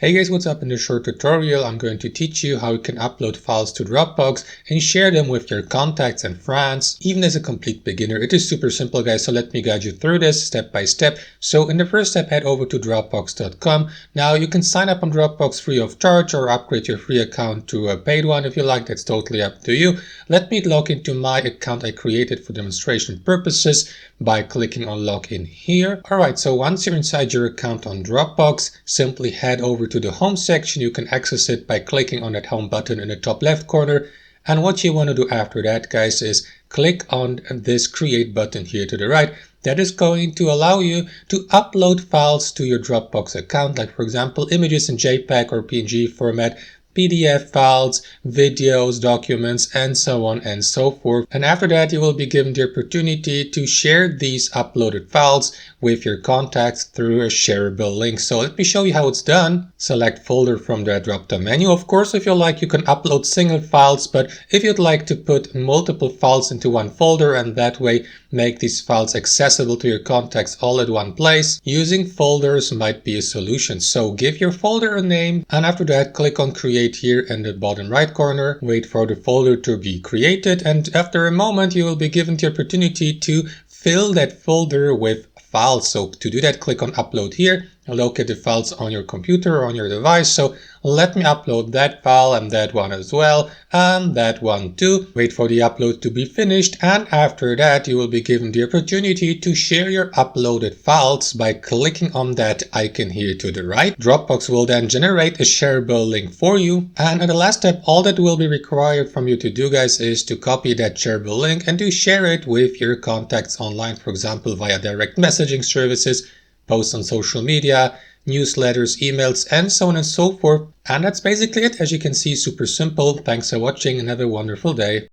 Hey guys, what's up? In this short tutorial, I'm going to teach you how you can upload files to Dropbox and share them with your contacts and friends. Even as a complete beginner, it is super simple, guys, so let me guide you through this step by step. So in the first step, head over to dropbox.com. Now you can sign up on Dropbox free of charge or upgrade your free account to a paid one if you like. That's totally up to you. Let me log into my account I created for demonstration purposes by clicking on login here. Alright, so once you're inside your account on Dropbox, simply head over to the home section. You can access it by clicking on that home button in the top left corner. And what you want to do after that, guys, is click on this create button here to the right. That is going to allow you to upload files to your Dropbox account, like for example, images in JPEG or PNG format, PDF files, videos, documents, and so on and so forth. And after that, you will be given the opportunity to share these uploaded files with your contacts through a shareable link. So let me show you how it's done. Select folder from the drop-down menu. Of course, if you like, you can upload single files, but if you'd like to put multiple files into one folder and that way make these files accessible to your contacts all at one place, using folders might be a solution. So give your folder a name, and after that, click on create here in the bottom right corner. Wait for the folder to be created, and after a moment, you will be given the opportunity to fill that folder with files. So to do that, click on upload here. Locate the files on your computer or on your device. So let me upload that file and that one as well, and that one too. Wait for the upload to be finished, and after that you will be given the opportunity to share your uploaded files by clicking on that icon here to the right. Dropbox will then generate a shareable link for you, and at the last step, all that will be required from you to do, guys, is to copy that shareable link and to share it with your contacts online, for example via direct messaging services, posts on social media, newsletters, emails, and so on and so forth. And that's basically it. As you can see, super simple. Thanks for watching and have a wonderful day.